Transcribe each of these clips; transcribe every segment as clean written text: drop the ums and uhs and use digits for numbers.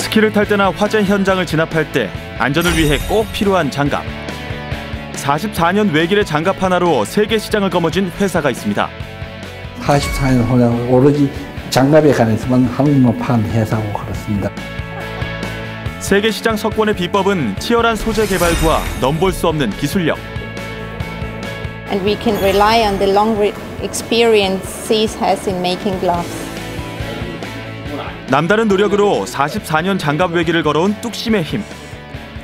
스키를 탈 때나 화재 현장을 진압할 때 안전을 위해 꼭 필요한 장갑. 44년 외길의 장갑 하나로 세계 시장을 거머쥔 회사가 있습니다. 44년 후에 오로지 장갑에 관해서만 한국만 판 회사고 그렇습니다. 세계 시장 석권의 비법은 치열한 소재 개발과 넘볼 수 없는 기술력. And we can rely on the long experience SEAS has in making gloves. 남다른 노력으로 44년 장갑 외길을 걸어온 뚝심의 힘.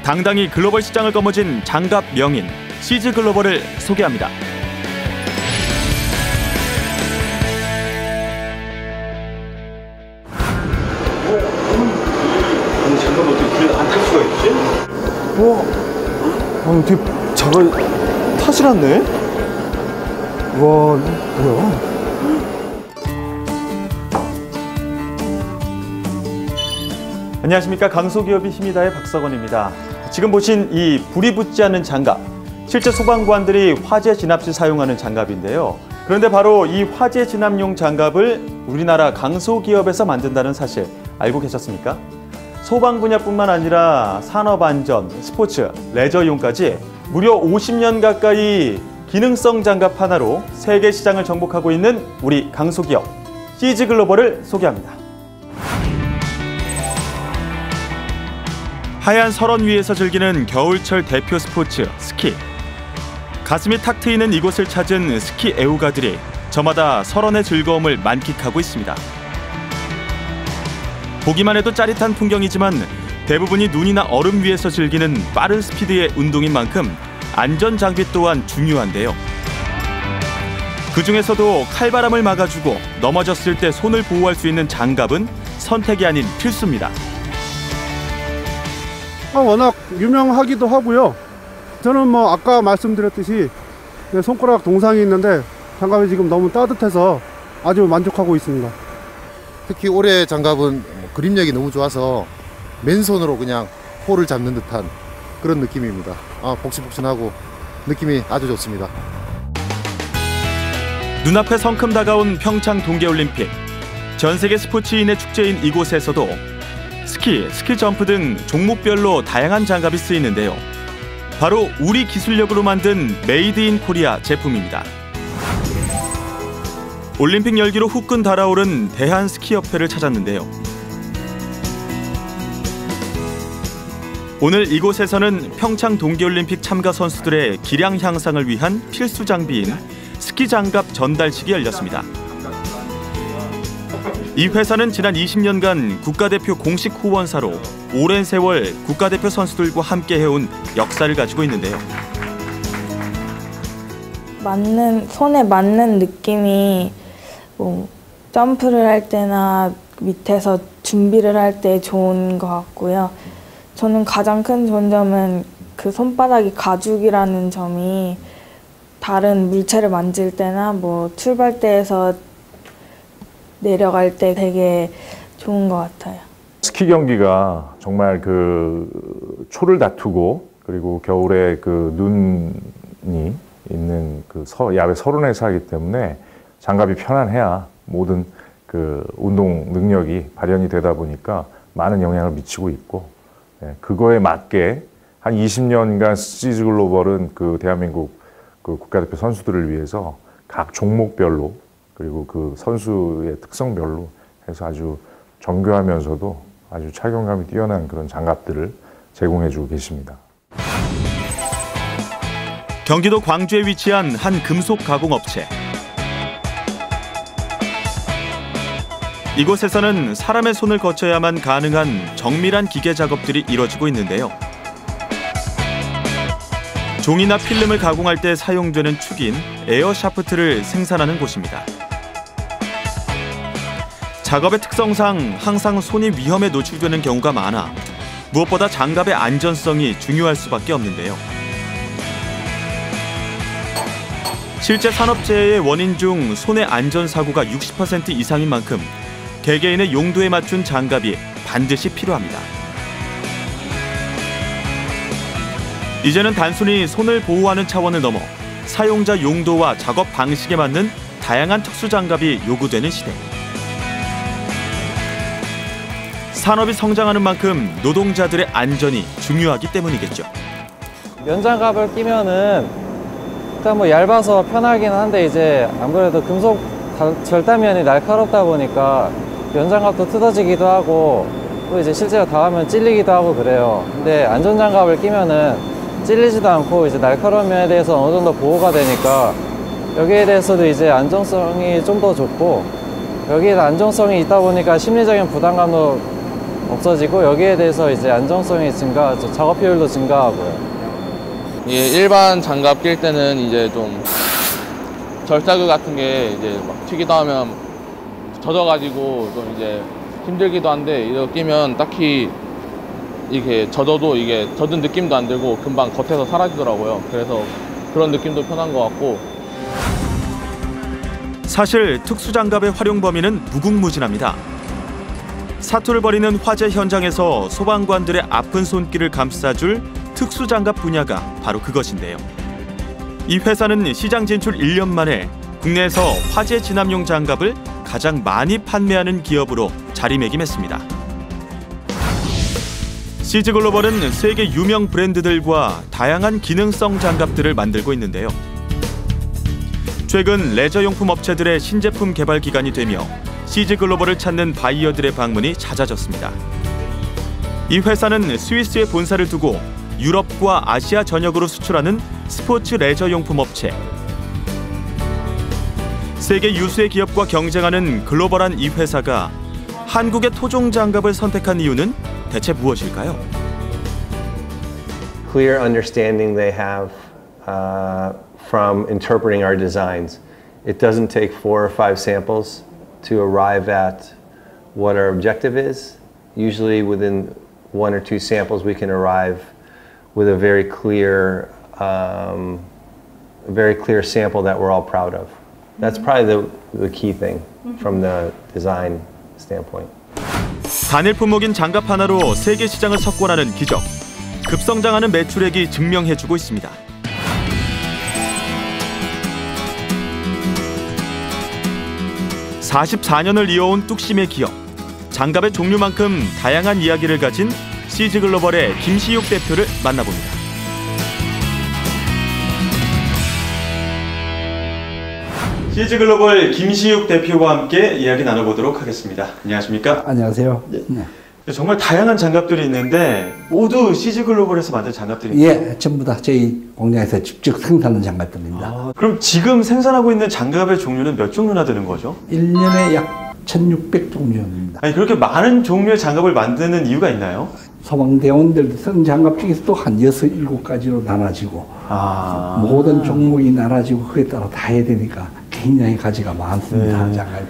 당당히 글로벌 시장을 거머쥔 장갑 명인 시즈 글로벌을 소개합니다. 아니 장갑 어떻게 불에 안 탈 수가 있지? 와, 어떻게 장갑 타질 않네? 와, 뭐야? 안녕하십니까. 강소기업의 힘이다의 박석원입니다. 지금 보신 이 불이 붙지 않는 장갑, 실제 소방관들이 화재 진압 시 사용하는 장갑인데요. 그런데 바로 이 화재 진압용 장갑을 우리나라 강소기업에서 만든다는 사실 알고 계셨습니까? 소방 분야뿐만 아니라 산업안전, 스포츠, 레저용까지 무려 50년 가까이 기능성 장갑 하나로 세계 시장을 정복하고 있는 우리 강소기업 시즈 글로벌을 소개합니다. 하얀 설원 위에서 즐기는 겨울철 대표 스포츠 스키. 가슴이 탁 트이는 이곳을 찾은 스키 애호가들이 저마다 설원의 즐거움을 만끽하고 있습니다. 보기만 해도 짜릿한 풍경이지만 대부분이 눈이나 얼음 위에서 즐기는 빠른 스피드의 운동인 만큼 안전 장비 또한 중요한데요. 그중에서도 칼바람을 막아주고 넘어졌을 때 손을 보호할 수 있는 장갑은 선택이 아닌 필수입니다. 워낙 유명하기도 하고요. 저는 뭐 아까 말씀드렸듯이 손가락 동상이 있는데 장갑이 지금 너무 따뜻해서 아주 만족하고 있습니다. 특히 올해 장갑은 그립력이 너무 좋아서 맨손으로 그냥 홀을 잡는 듯한 그런 느낌입니다. 복신복신하고 느낌이 아주 좋습니다. 눈앞에 성큼 다가온 평창 동계올림픽. 전 세계 스포츠인의 축제인 이곳에서도 스키, 스키점프 등 종목별로 다양한 장갑이 쓰이는데요. 바로 우리 기술력으로 만든 메이드 인 코리아 제품입니다. 올림픽 열기로 후끈 달아오른 대한스키협회를 찾았는데요. 오늘 이곳에서는 평창 동계올림픽 참가 선수들의 기량 향상을 위한 필수 장비인 스키 장갑 전달식이 열렸습니다. 이 회사는 지난 20년간 국가대표 공식 후원사로 오랜 세월 국가대표 선수들과 함께 해온 역사를 가지고 있는데요. 손에 맞는 느낌이 점프를 할 때나 밑에서 준비를 할 때 좋은 것 같고요. 저는 가장 큰 좋은 점은 그 손바닥이 가죽이라는 점이 다른 물체를 만질 때나 출발대에서 내려갈 때 되게 좋은 것 같아요. 스키 경기가 정말 초를 다투고 그리고 겨울에 눈이 있는 야외 설원에서 하기 때문에 장갑이 편안해야 모든 운동 능력이 발현이 되다 보니까 많은 영향을 미치고 있고, 그거에 맞게 한 20년간 시즈 글로벌은 대한민국 국가대표 선수들을 위해서 각 종목별로 그리고 선수의 특성별로 해서 아주 정교하면서도 아주 착용감이 뛰어난 그런 장갑들을 제공해주고 계십니다. 경기도 광주에 위치한 한 금속 가공업체. 이곳에서는 사람의 손을 거쳐야만 가능한 정밀한 기계 작업들이 이뤄지고 있는데요. 종이나 필름을 가공할 때 사용되는 축인 에어 샤프트를 생산하는 곳입니다. 작업의 특성상 항상 손이 위험에 노출되는 경우가 많아 무엇보다 장갑의 안전성이 중요할 수밖에 없는데요. 실제 산업재해의 원인 중 손의 안전사고가 60% 이상인 만큼 개개인의 용도에 맞춘 장갑이 반드시 필요합니다. 이제는 단순히 손을 보호하는 차원을 넘어 사용자 용도와 작업 방식에 맞는 다양한 특수 장갑이 요구되는 시대. 산업이 성장하는 만큼 노동자들의 안전이 중요하기 때문이겠죠. 면장갑을 끼면은 일단 뭐 얇아서 편하긴 한데 이제 아무래도 금속 절단면이 날카롭다 보니까 면장갑도 뜯어지기도 하고 또 이제 실제로 닿으면 찔리기도 하고 그래요. 근데 안전장갑을 끼면은 찔리지도 않고 이제 날카로운 면에 대해서 어느 정도 보호가 되니까 여기에 대해서도 이제 안정성이 좀 더 좋고 여기에 안정성이 있다 보니까 심리적인 부담감도 없어지고 여기에 대해서 이제 안정성이 증가, 작업 효율도 증가하고요. 예, 일반 장갑 낄 때는 이제 좀 절삭유 같은 게 이제 막 튀기다 하면 젖어가지고 좀 이제 힘들기도 한데 이거 끼면 딱히 이렇게 젖어도 이게 젖은 느낌도 안 들고 금방 겉에서 사라지더라고요. 그래서 그런 느낌도 편한 것 같고. 사실 특수장갑의 활용 범위는 무궁무진합니다. 사투를 벌이는 화재 현장에서 소방관들의 아픈 손길을 감싸줄 특수장갑 분야가 바로 그것인데요. 이 회사는 시장 진출 1년 만에 국내에서 화재 진압용 장갑을 가장 많이 판매하는 기업으로 자리매김했습니다. CG글로벌은 세계 유명 브랜드들과 다양한 기능성 장갑들을 만들고 있는데요. 최근 레저용품 업체들의 신제품 개발 기간이 되며 CG글로벌을 찾는 바이어들의 방문이 잦아졌습니다. 이 회사는 스위스에 본사를 두고 유럽과 아시아 전역으로 수출하는 스포츠 레저용품 업체. 세계 유수의 기업과 경쟁하는 글로벌한 이 회사가 한국의 토종 장갑을 선택한 이유는 대체 무엇일까요? Clear understanding they have from interpreting our designs. It doesn't take 4 or 5 samples to arrive at what our objective is. Usually within 1 or 2 samples we can arrive with a very clear sample that we're all proud of. That's probably the key thing from the design standpoint. 단일 품목인 장갑 하나로 세계 시장을 석권하는 기적. 급성장하는 매출액이 증명해주고 있습니다. (44년을) 이어온 뚝심의 기업. 장갑의 종류만큼 다양한 이야기를 가진 CG글로벌의 김시욱 대표를 만나봅니다. CG글로벌 김시욱 대표와 함께 이야기 나눠보도록 하겠습니다. 안녕하십니까? 안녕하세요. 네. 정말 다양한 장갑들이 있는데 모두 CG글로벌에서 만든 장갑들입니다. 예, 전부 다 저희 공장에서 직접 생산하는 장갑들입니다. 그럼 지금 생산하고 있는 장갑의 종류는 몇 종류나 되는 거죠? 1년에 약 1,600종류입니다. 아니, 그렇게 많은 종류의 장갑을 만드는 이유가 있나요? 소방대원들 쓰는 장갑 중에서도 한 6, 7가지로 나눠지고 모든 종목이 나눠지고 그에 따라 다 해야 되니까 굉장히 가지가 많습니다. 네. 장갑이.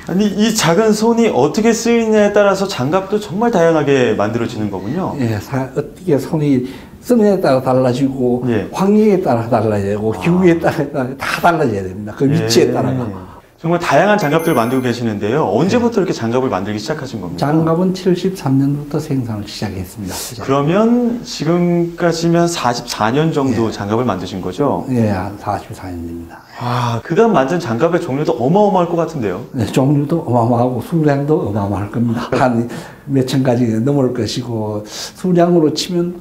아니, 이 작은 손이 어떻게 쓰이냐에 따라서 장갑도 정말 다양하게 만들어지는 거군요. 예, 어떻게 손이 쓰느냐에 따라 달라지고 예. 환경에 따라 달라지고 기후에 따라 다 달라져야 됩니다. 그 위치에 따라가. 정말 다양한 장갑들을 만들고 계시는데요. 언제부터 이렇게 장갑을 만들기 시작하신 겁니까? 장갑은 73년부터 생산을 시작했습니다. 그러면 지금까지면 44년 정도 장갑을 만드신 거죠? 예, 한 44년입니다. 그간 만든 장갑의 종류도 어마어마할 것 같은데요? 네, 종류도 어마어마하고 수량도 어마어마할 겁니다. 한 몇천 가지 넘을 것이고 수량으로 치면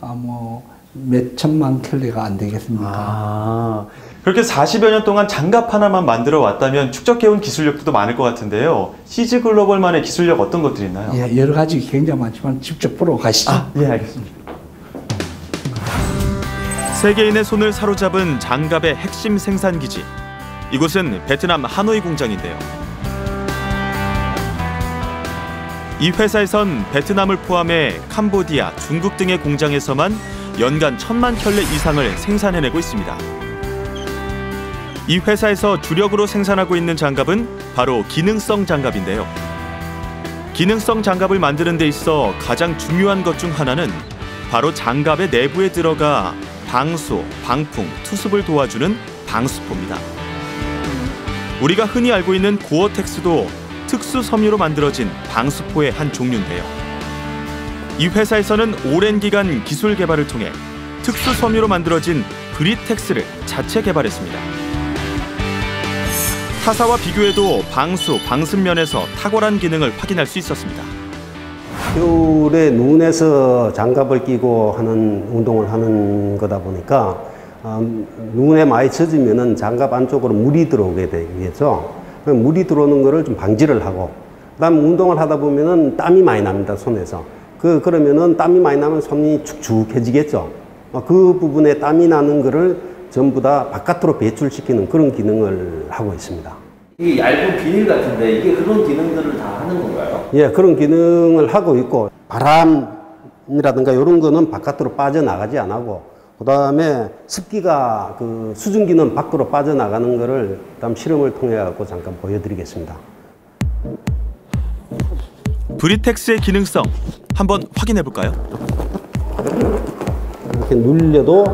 몇 천만 켤레가 안 되겠습니까? 그렇게 40여 년 동안 장갑 하나만 만들어 왔다면 축적해온 기술력도 많을 것 같은데요. CG글로벌만의 기술력 어떤 것들이 있나요? 예, 여러 가지 굉장히 많지만 직접 보러 가시죠. 예, 알겠습니다. 세계인의 손을 사로잡은 장갑의 핵심 생산 기지. 이곳은 베트남 하노이 공장인데요. 이 회사에선 베트남을 포함해 캄보디아, 중국 등의 공장에서만 연간 1,000만 켤레 이상을 생산해내고 있습니다. 이 회사에서 주력으로 생산하고 있는 장갑은 바로 기능성 장갑인데요. 기능성 장갑을 만드는 데 있어 가장 중요한 것 중 하나는 바로 장갑의 내부에 들어가 방수, 방풍, 투습을 도와주는 방수포입니다. 우리가 흔히 알고 있는 고어텍스도 특수 섬유로 만들어진 방수포의 한 종류인데요. 이 회사에서는 오랜 기간 기술 개발을 통해 특수 섬유로 만들어진 브리텍스를 자체 개발했습니다. 타사와 비교해도 방수, 방습면에서 탁월한 기능을 확인할 수 있었습니다. 겨울에 눈에서 장갑을 끼고 하는 운동을 하는 거다 보니까 눈에 많이 젖으면은 장갑 안쪽으로 물이 들어오게 되겠죠. 물이 들어오는 거를 좀 방지를 하고, 그다음 운동을 하다 보면은 땀이 많이 납니다, 손에서. 그러면은 땀이 많이 나면 손이 축축해지겠죠. 그 부분에 땀이 나는 거를 전부 다 바깥으로 배출시키는 그런 기능을 하고 있습니다. 이게 얇은 비닐 같은데 이게 그런 기능들을 다 하는 건가요? 예, 그런 기능을 하고 있고, 바람이라든가 이런 거는 바깥으로 빠져나가지 안 하고, 그 다음에 습기가 그 수증기는 밖으로 빠져나가는 거를 다음 실험을 통해 갖고 잠깐 보여드리겠습니다. 브리텍스의 기능성 한번 확인해 볼까요? 이렇게 눌려도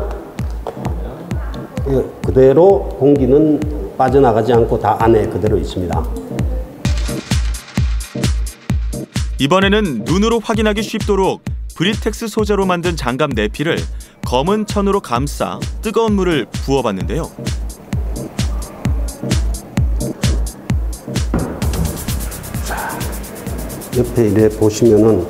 그대로 공기는 빠져나가지 않고 다 안에 그대로 있습니다. 이번에는 눈으로 확인하기 쉽도록 브리텍스 소재로 만든 장갑 내피를 검은 천으로 감싸 뜨거운 물을 부어봤는데요. 옆에 이래 보시면은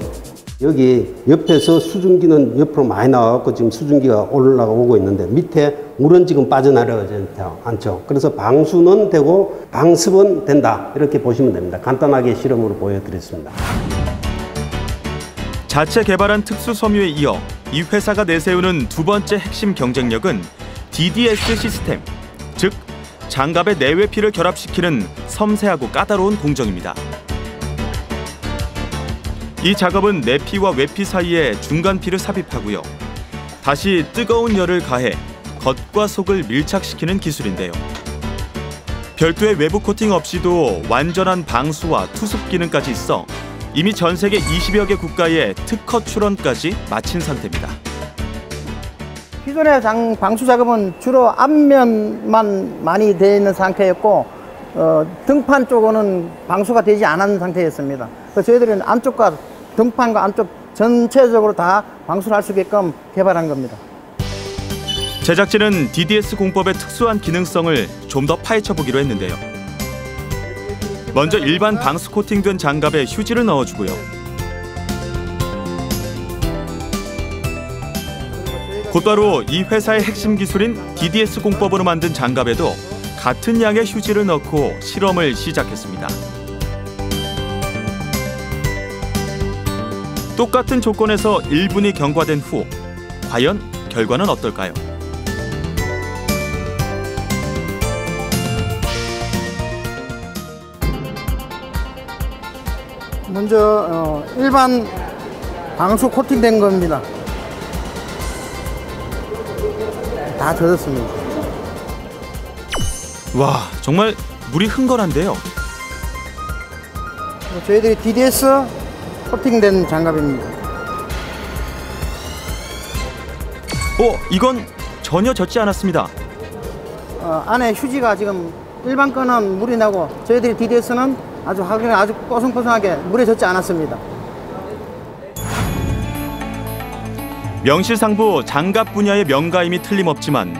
여기 옆에서 수증기는 옆으로 많이 나와갖고 지금 수증기가 올라오고 있는데 밑에 물은 지금 빠져나가지 않죠. 그래서 방수는 되고 방습은 된다, 이렇게 보시면 됩니다. 간단하게 실험으로 보여드렸습니다. 자체 개발한 특수 섬유에 이어 이 회사가 내세우는 두 번째 핵심 경쟁력은 DDS 시스템, 즉 장갑의 내외피를 결합시키는 섬세하고 까다로운 공정입니다. 이 작업은 내피와 외피 사이에 중간피를 삽입하고요. 다시 뜨거운 열을 가해 겉과 속을 밀착시키는 기술인데요. 별도의 외부 코팅 없이도 완전한 방수와 투습 기능까지 있어 이미 전 세계 20여 개 국가의 특허 출원까지 마친 상태입니다. 기존의 방수 작업은 주로 앞면만 많이 되어 있는 상태였고 등판 쪽은 방수가 되지 않은 상태였습니다. 그래서 저희들은 안쪽과 등판과 안쪽 전체적으로 다 방수를 할 수 있게끔 개발한 겁니다. 제작진은 DDS 공법의 특수한 기능성을 좀 더 파헤쳐 보기로 했는데요. 먼저 일반 방수 코팅된 장갑에 휴지를 넣어주고요. 곧바로 이 회사의 핵심 기술인 DDS 공법으로 만든 장갑에도 같은 양의 휴지를 넣고 실험을 시작했습니다. 똑같은 조건에서 1분이 경과된 후 과연 결과는 어떨까요? 먼저 일반 방수 코팅된 겁니다. 다 젖었습니다. 와, 정말 물이 흥건한데요. 저희들이 DDS 코팅된 장갑입니다. 이건 전혀 젖지 않았습니다. 안에 휴지가 지금 일반 거는 물이 나고 저희들이 DDS는 아주 뽀송뽀송하게 물에 젖지 않았습니다. 명실상부 장갑 분야의 명가임이 틀림없지만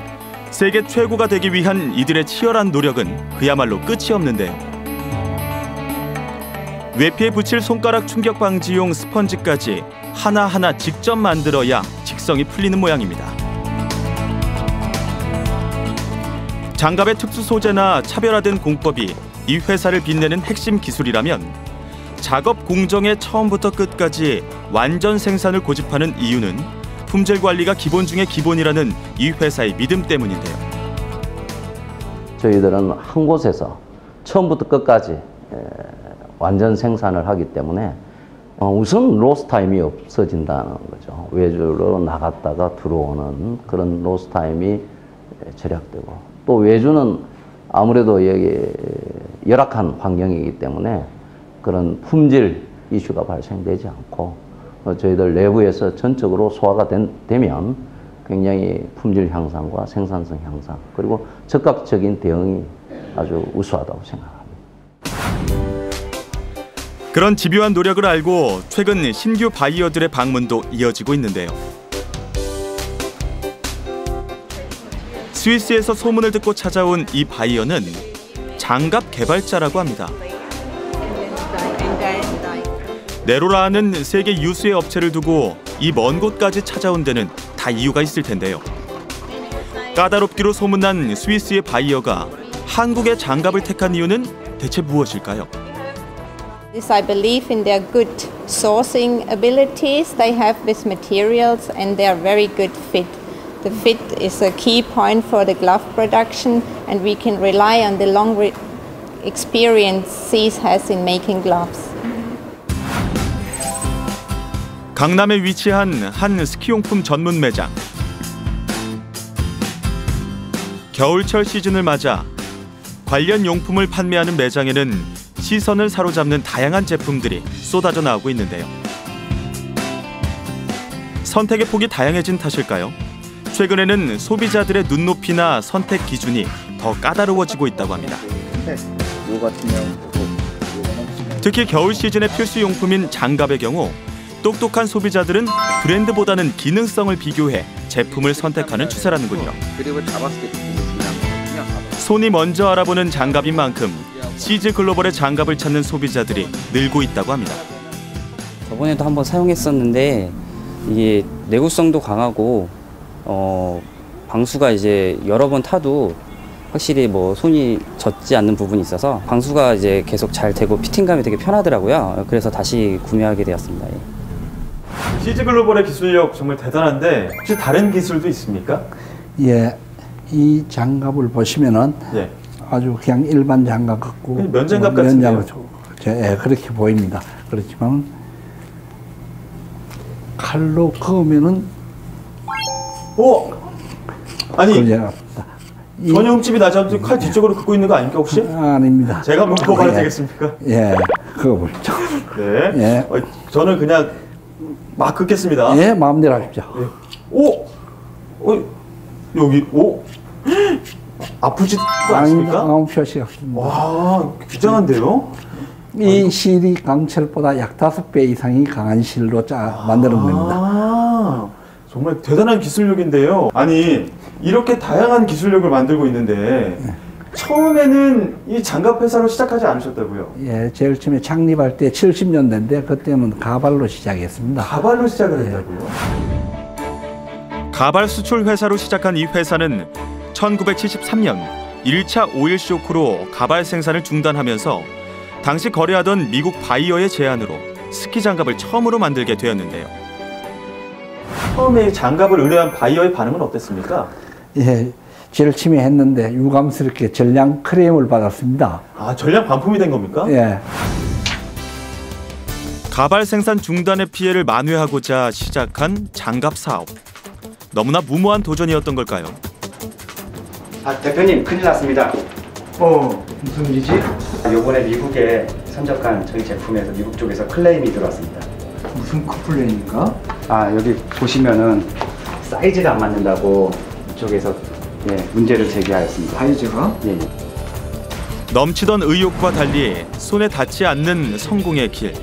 세계 최고가 되기 위한 이들의 치열한 노력은 그야말로 끝이 없는데요. 외피에 붙일 손가락 충격 방지용 스펀지까지 하나하나 직접 만들어야 직성이 풀리는 모양입니다. 장갑의 특수 소재나 차별화된 공법이 이 회사를 빛내는 핵심 기술이라면 작업 공정의 처음부터 끝까지 완전 생산을 고집하는 이유는 품질 관리가 기본 중의 기본이라는 이 회사의 믿음 때문인데요. 저희들은 한 곳에서 처음부터 끝까지 완전 생산을 하기 때문에 우선 로스 타임이 없어진다는 거죠. 외주로 나갔다가 들어오는 그런 로스 타임이 절약되고, 또 외주는 아무래도 여기 열악한 환경이기 때문에 그런 품질 이슈가 발생되지 않고 저희들 내부에서 전적으로 소화가 되면 굉장히 품질 향상과 생산성 향상, 그리고 즉각적인 대응이 아주 우수하다고 생각합니다. 그런 집요한 노력을 알고 최근 신규 바이어들의 방문도 이어지고 있는데요. 스위스에서 소문을 듣고 찾아온 이 바이어는 장갑 개발자라고 합니다. 네로라는 세계 유수의 업체를 두고 이 먼 곳까지 찾아온 데는 다 이유가 있을 텐데요. 까다롭기로 소문난 스위스의 바이어가 한국의 장갑을 택한 이유는 대체 무엇일까요? I believe in their good sourcing abilities they have with materials and their very good fit. The fit is a key point for the glove production and we can rely on the long experience SEAS has in making gloves. 강남에 위치한 한 스키용품 전문 매장. 겨울철 시즌을 맞아 관련 용품을 판매하는 매장에는 시선을 사로잡는 다양한 제품들이 쏟아져 나오고 있는데요. 선택의 폭이 다양해진 탓일까요? 최근에는 소비자들의 눈높이나 선택 기준이 더 까다로워지고 있다고 합니다. 특히 겨울 시즌의 필수 용품인 장갑의 경우 똑똑한 소비자들은 브랜드보다는 기능성을 비교해 제품을 선택하는 추세라는군요. 손이 먼저 알아보는 장갑인 만큼 시즈 글로벌의 장갑을 찾는 소비자들이 늘고 있다고 합니다. 저번에도 한번 사용했었는데 이게 내구성도 강하고 방수가 이제 여러 번 타도 확실히 뭐 손이 젖지 않는 부분이 있어서 방수가 이제 계속 잘 되고 피팅감이 되게 편하더라고요. 그래서 다시 구매하게 되었습니다. 시즈 글로벌의 기술력 정말 대단한데 혹시 다른 기술도 있습니까? 예, 이 장갑을 보시면은 예. 아주 그냥 일반 장갑 같고 면장갑 같은데요? 예, 그렇게 보입니다. 그렇지만 칼로 그으면은 오! 아니 전혀 흠집이 나지 않고 칼 뒤쪽으로 긋고 있는 거 아닙니까 혹시? 아닙니다. 제가 한번 그어봐도 되겠습니까? 예, 그어보죠. 네. 예. 저는 그냥 막 긋겠습니다. 예, 마음대로 하십시오. 예. 오! 여기 오! 아프지도 않습니까? 아무 표시 없습니다. 와, 굉장한데요? 이 실이 강철보다 약 5배 이상이 강한 실로 만드는 겁니다. 정말 대단한 기술력인데요. 아니, 이렇게 다양한 기술력을 만들고 있는데 처음에는 이 장갑 회사로 시작하지 않으셨다고요? 예, 제일 처음에 창립할 때 70년대인데 그때는 가발로 시작했습니다. 가발로 시작을 했다고요? 가발 수출 회사로 시작한 이 회사는 1973년 1차 오일 쇼크로 가발 생산을 중단하면서 당시 거래하던 미국 바이어의 제안으로 스키 장갑을 처음으로 만들게 되었는데요. 처음에 장갑을 의뢰한 바이어의 반응은 어땠습니까? 예, 제일 처음에 했는데 유감스럽게 전량 크레임을 받았습니다. 아, 전량 반품이 된 겁니까? 예. 가발 생산 중단의 피해를 만회하고자 시작한 장갑 사업. 너무나 무모한 도전이었던 걸까요? 아, 대표님 큰일 났습니다. 무슨 일이지? 요번에 미국에 선적한 저희 제품에서 미국 쪽에서 클레임이 들어왔습니다. 무슨 컴플레인입니까? 아, 여기 보시면은 사이즈가 안 맞는다고 이쪽에서 문제를 제기하였습니다. 사이즈가? 예. 넘치던 의욕과 달리 손에 닿지 않는 성공의 길.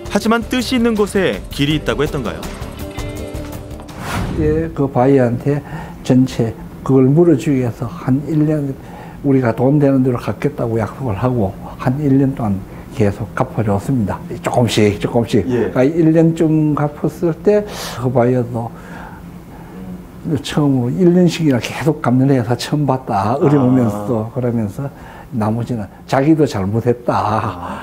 하지만 뜻이 있는 곳에 길이 있다고 했던가요? 예, 그 바이한테 전체 그걸 물어주기 위해서 한 1년 우리가 돈 되는 대로 갚겠다고 약속을 하고 한 1년 동안 계속 갚아줬습니다. 조금씩. 예. 그러니까 1년쯤 갚았을 때 그 바이어도 처음으로 1년씩이나 계속 갚는 회사 처음 봤다. 어려우면서도 그러면서 나머지는 자기도 잘못했다.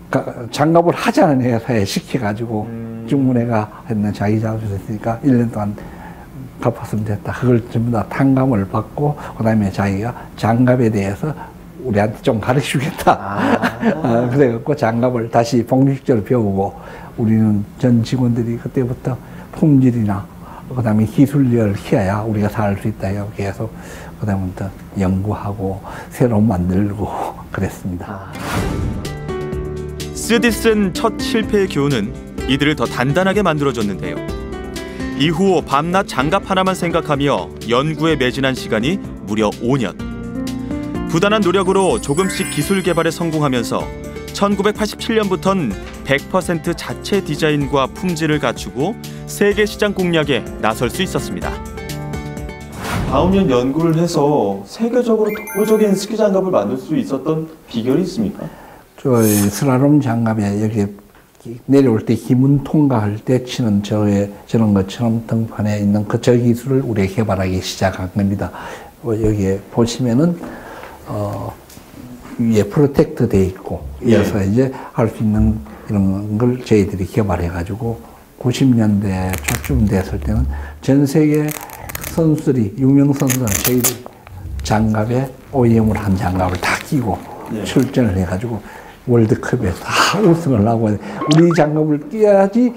그러니까 장갑을 하자는 회사에 시켜가지고 주문해가 했는 자기 잘못했으니까 1년 동안 갚았으면 됐다. 그걸 전부 다 탕감을 받고 그다음에 자기가 장갑에 대해서 우리한테 좀 가르쳐주겠다. 그래갖고 장갑을 다시 본격적으로 배우고 우리는 전 직원들이 그때부터 품질이나 그다음에 기술력을 키워야 우리가 살 수 있다 해서 계속 그다음부터 연구하고 새로 만들고 그랬습니다. 쓰디쓴 첫 실패의 교훈은 이들을 더 단단하게 만들어줬는데요. 이후 밤낮 장갑 하나만 생각하며 연구에 매진한 시간이 무려 5년. 부단한 노력으로 조금씩 기술 개발에 성공하면서 1987년부터는 100% 자체 디자인과 품질을 갖추고 세계 시장 공략에 나설 수 있었습니다. 4~5년 연구를 해서 세계적으로 독보적인 스키 장갑을 만들 수 있었던 비결이 있습니까? 저 슬라롬 장갑에 여기 내려올 때 기문 통과할 때 치는 저런 것처럼 등판에 있는 저 기술을 우리가 개발하기 시작한 겁니다. 여기에 보시면은 위에 프로텍트 돼 있고 이어서 이제 할 수 있는 이런 걸 저희들이 개발해 가지고 90년대 초쯤 됐을 때는 전 세계 선수들이 유명 선수들 저희들 장갑에 OEM을 한 장갑을 다 끼고 출전을 해 가지고 월드컵에 다 우승을 하고 우리 장갑을 끼야지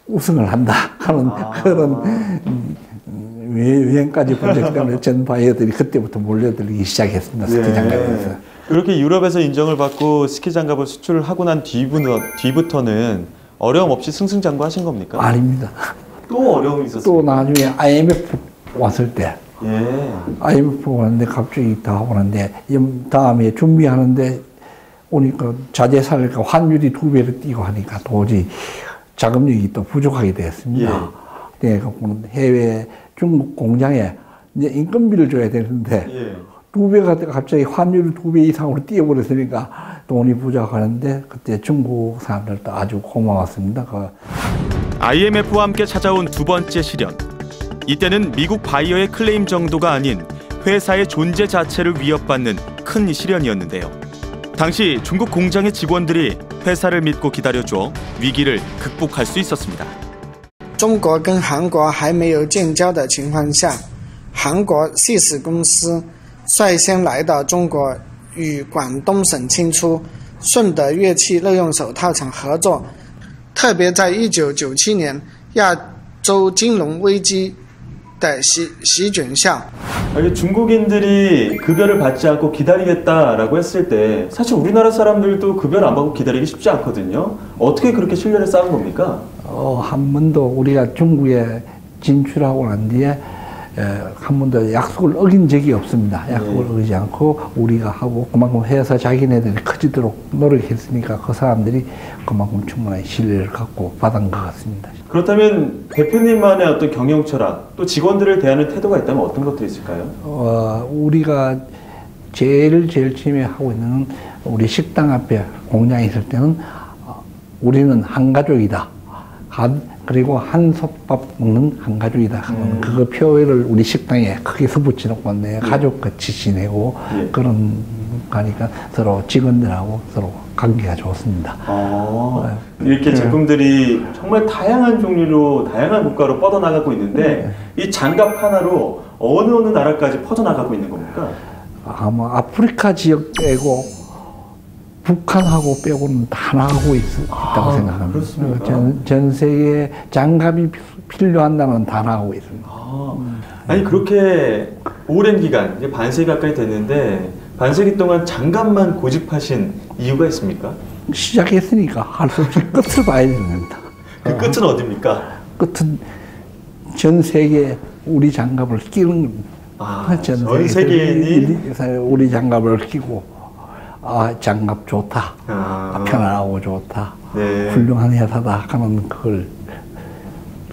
우승을 한다 하는 그런 유행까지 본 적 때문에 전 바이어들이 그때부터 몰려들기 시작했습니다. 스키 장갑에서. 그렇게 유럽에서 인정을 받고 스키 장갑을 수출을 하고 난 뒤부터는 어려움 없이 승승장구하신 겁니까? 아닙니다. 또 어려움이 있었어요. 또 나중에 IMF 왔을 때 IMF 왔는데 갑자기 다 오는데 다음에 준비하는데 오니까 자재살까 환율이 2배로 뛰고 하니까 도저히 자금력이 또 부족하게 됐습니다. 네, 해외 중국 공장에 이제 인건비를 줘야 되는데 2배가 갑자기 환율이 2배 이상으로 뛰어버렸으니까 돈이 부족하는데 그때 중국 사람들도 아주 고마웠습니다. IMF와 함께 찾아온 두 번째 시련. 이때는 미국 바이어의 클레임 정도가 아닌 회사의 존재 자체를 위협받는 큰 시련이었는데요. 당시 중국 공장의 직원들이 회사를 믿고 기다려줘 위기를 극복할 수 있었습니다. 中国跟韩国还没有建交的情况下，韩国 SIS 公司率先来到中国，与广东省清初顺德乐器乐用手套厂合作。特别在1997年亚洲金融危机的席卷下， 중국인들이 급여를 받지 않고 기다리겠다라고 했을 때 사실 우리나라 사람들도 급여를 안 받고 기다리기 쉽지 않거든요. 어떻게 그렇게 신뢰를 쌓은 겁니까? 한 번도 우리가 중국에 진출하고 난 뒤에 한 번도 약속을 어긴 적이 없습니다. 약속을 어기지 않고 우리가 하고 그만큼 회사 자기네들이 커지도록 노력했으니까 그 사람들이 그만큼 충분한 신뢰를 갖고 받은 것 같습니다. 그렇다면 대표님만의 어떤 경영 철학, 또 직원들을 대하는 태도가 있다면 어떤 것들이 있을까요? 우리가 제일 처음에 하고 있는 우리 식당 앞에 공장에 있을 때는 우리는 한 가족이다. 그리고 한 솥밥 먹는 한 가족이다 하는 그 표현을 우리 식당에 크게 붙여놓고 내 가족같이 지내고 그런 거니까 서로 직원들하고 서로 관계가 좋습니다. 이렇게 제품들이 정말 다양한 종류로 다양한 국가로 뻗어나가고 있는데 이 장갑 하나로 어느 나라까지 퍼져나가고 있는 겁니까? 아마 아프리카 지역 빼고 북한하고 빼고는 다 나가고 있다고 생각합니다. 그렇습니까? 전 세계 장갑이 필요한 나라는 다 나가고 있습니다. 아니 그렇게 오랜 기간, 이제 반세기 가까이 됐는데 반세기 동안 장갑만 고집하신 이유가 있습니까? 시작했으니까 할 수 없이 끝을 봐야 되는 겁니다. 그 끝은 어디입니까? 끝은 전 세계 우리 장갑을 끼는 겁니다. 전 세계인이 우리 장갑을 끼고 장갑 좋다, 편안하고 좋다, 훌륭한 회사다 하는 그걸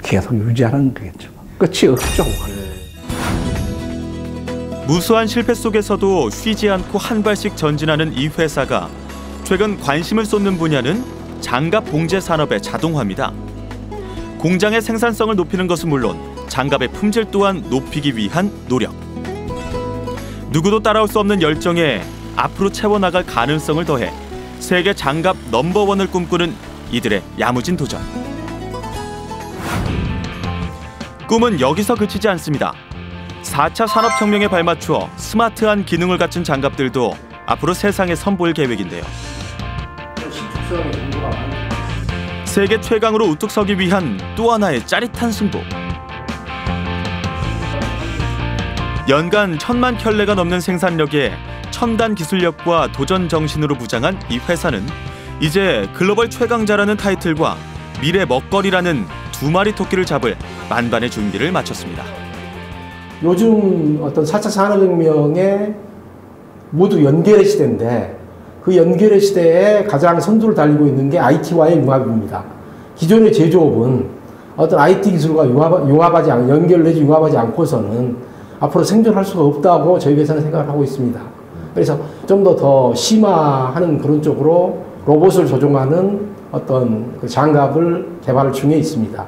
계속 유지하는 거겠죠. 끝이 없죠. 무수한 실패 속에서도 쉬지 않고 한 발씩 전진하는 이 회사가 최근 관심을 쏟는 분야는 장갑 봉제 산업의 자동화입니다. 공장의 생산성을 높이는 것은 물론 장갑의 품질 또한 높이기 위한 노력. 누구도 따라올 수 없는 열정에 앞으로 채워나갈 가능성을 더해 세계 장갑 넘버원을 꿈꾸는 이들의 야무진 도전. 꿈은 여기서 그치지 않습니다. 4차 산업혁명에 발맞추어 스마트한 기능을 갖춘 장갑들도 앞으로 세상에 선보일 계획인데요. 세계 최강으로 우뚝 서기 위한 또 하나의 짜릿한 승부. 연간 1000만 켤레가 넘는 생산력에 첨단 기술력과 도전 정신으로 부장한 이 회사는 이제 글로벌 최강자라는 타이틀과 미래 먹거리라는 두 마리 토끼를 잡을 만반의 준비를 마쳤습니다. 요즘 어떤 4차 산업혁명에 모두 연결의 시대인데 그 연결의 시대에 가장 선두를 달리고 있는 게 IT와의 융합입니다. 기존의 제조업은 어떤 IT 기술과 연결 내지 융합하지 않고서는 앞으로 생존할 수가 없다고 저희 회사는 생각을 하고 있습니다. 그래서 좀 더 심화하는 그런 쪽으로 로봇을 조종하는 어떤 그 장갑을 개발 중에 있습니다.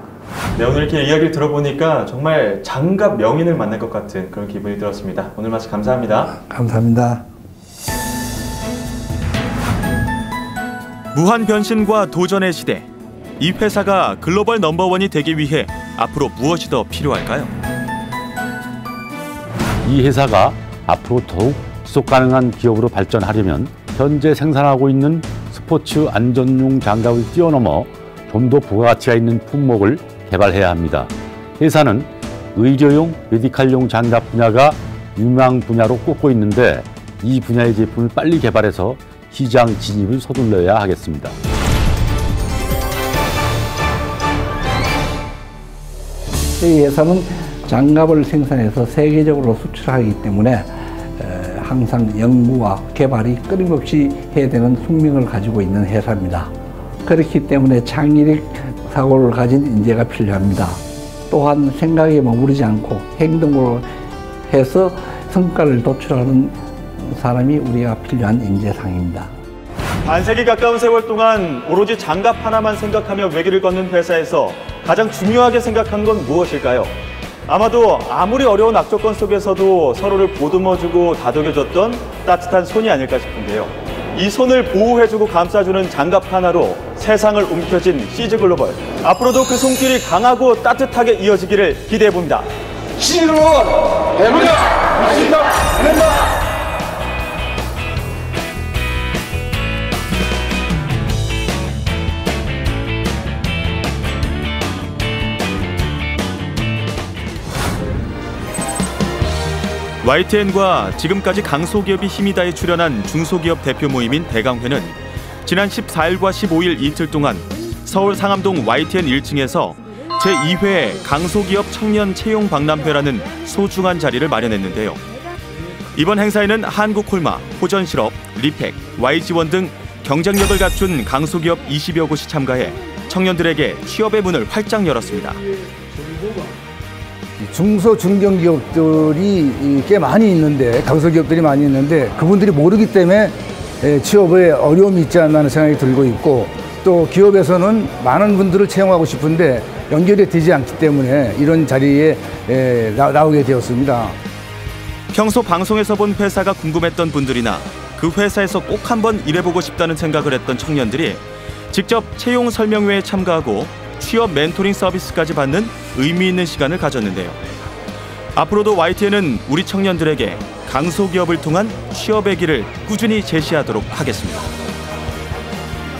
네, 오늘 이렇게 이야기를 들어보니까 정말 장갑 명인을 만날 것 같은 그런 기분이 들었습니다. 오늘 말씀 감사합니다. 감사합니다. 무한 변신과 도전의 시대. 이 회사가 글로벌 넘버원이 되기 위해 앞으로 무엇이 더 필요할까요? 이 회사가 앞으로 더욱 지속 가능한 기업으로 발전하려면 현재 생산하고 있는 스포츠 안전용 장갑을 뛰어넘어 좀 더 부가가치가 있는 품목을 개발해야 합니다. 회사는 의료용, 메디칼용 장갑 분야가 유망 분야로 꼽고 있는데 이 분야의 제품을 빨리 개발해서 시장 진입을 서둘러야 하겠습니다. 이 회사는 장갑을 생산해서 세계적으로 수출하기 때문에 항상 연구와 개발이 끊임없이 해야 되는 숙명을 가지고 있는 회사입니다. 그렇기 때문에 창의력 사고를 가진 인재가 필요합니다. 또한 생각에 머무르지 않고 행동으로 해서 성과를 도출하는 사람이 우리가 필요한 인재상입니다. 반세기 가까운 세월 동안 오로지 장갑 하나만 생각하며 외길을 걷는 회사에서 가장 중요하게 생각한 건 무엇일까요? 아마도 아무리 어려운 악조건 속에서도 서로를 보듬어주고 다독여줬던 따뜻한 손이 아닐까 싶은데요. 이 손을 보호해주고 감싸주는 장갑 하나로 세상을 움켜쥔 시즈글로벌. 앞으로도 그 손길이 강하고 따뜻하게 이어지기를 기대해봅니다. 시즈글로벌 해보자! 맛있다! 해낸다! YTN과 지금까지 강소기업이 힘이 다해 출연한 중소기업 대표 모임인 대강회는 지난 14일과 15일 이틀 동안 서울 상암동 YTN 1층에서 제2회 강소기업 청년 채용 박람회라는 소중한 자리를 마련했는데요. 이번 행사에는 한국콜마, 호전실업, 리팩, YG원 등 경쟁력을 갖춘 강소기업 20여 곳이 참가해 청년들에게 취업의 문을 활짝 열었습니다. 중소 중견기업들이 꽤 많이 있는데, 강소기업들이 많이 있는데 그분들이 모르기 때문에 취업에 어려움이 있지 않나 하는 생각이 들고 있고, 또 기업에서는 많은 분들을 채용하고 싶은데 연결이 되지 않기 때문에 이런 자리에 나오게 되었습니다. 평소 방송에서 본 회사가 궁금했던 분들이나 그 회사에서 꼭 한번 일해보고 싶다는 생각을 했던 청년들이 직접 채용 설명회에 참가하고 취업 멘토링 서비스까지 받는 의미 있는 시간을 가졌는데요. 앞으로도 YTN은 우리 청년들에게 강소기업을 통한 취업의 길을 꾸준히 제시하도록 하겠습니다.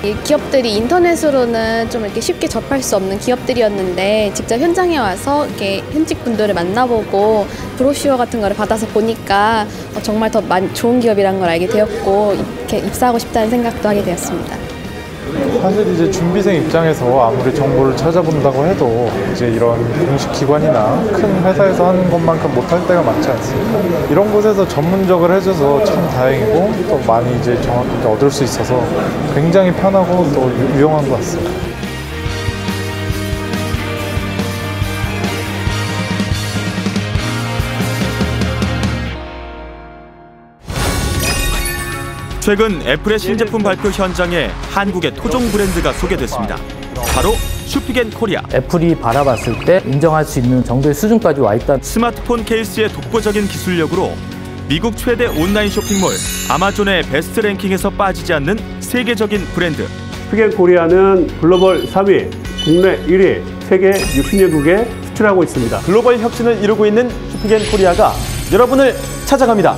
이 기업들이 인터넷으로는 좀 이렇게 쉽게 접할 수 없는 기업들이었는데 직접 현장에 와서 이렇게 현직 분들을 만나보고 브로슈어 같은 거를 받아서 보니까 정말 더 좋은 기업이라는 걸 알게 되었고 이렇게 입사하고 싶다는 생각도 하게 되었습니다. 사실 이제 준비생 입장에서 아무리 정보를 찾아본다고 해도 이제 이런 공식 기관이나 큰 회사에서 하는 것만큼 못할 때가 많지 않습니까? 이런 곳에서 전문적으로 해줘서 참 다행이고 또 많이 이제 정확하게 얻을 수 있어서 굉장히 편하고 또 유용한 것 같습니다. 최근 애플의 신제품 발표 현장에 한국의 토종 브랜드가 소개됐습니다. 바로 슈피겐 코리아. 애플이 바라봤을 때 인정할 수 있는 정도의 수준까지 와 있다. 스마트폰 케이스의 독보적인 기술력으로 미국 최대 온라인 쇼핑몰 아마존의 베스트 랭킹에서 빠지지 않는 세계적인 브랜드. 슈피겐 코리아는 글로벌 3위, 국내 1위, 세계 60여국에 수출하고 있습니다. 글로벌 혁신을 이루고 있는 슈피겐 코리아가 여러분을 찾아갑니다.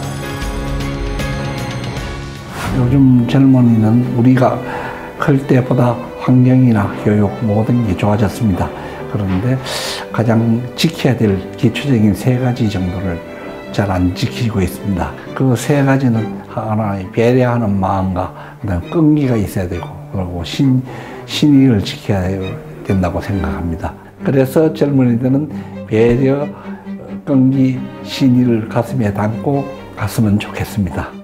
요즘 젊은이는 우리가 클 때보다 환경이나 교육 모든 게 좋아졌습니다. 그런데 가장 지켜야 될 기초적인 3가지 정도를 잘 안 지키고 있습니다. 그 3가지는 하나의 배려하는 마음과 그다음에 끈기가 있어야 되고, 그리고 신의를 지켜야 된다고 생각합니다. 그래서 젊은이들은 배려, 끈기, 신의를 가슴에 담고 갔으면 좋겠습니다.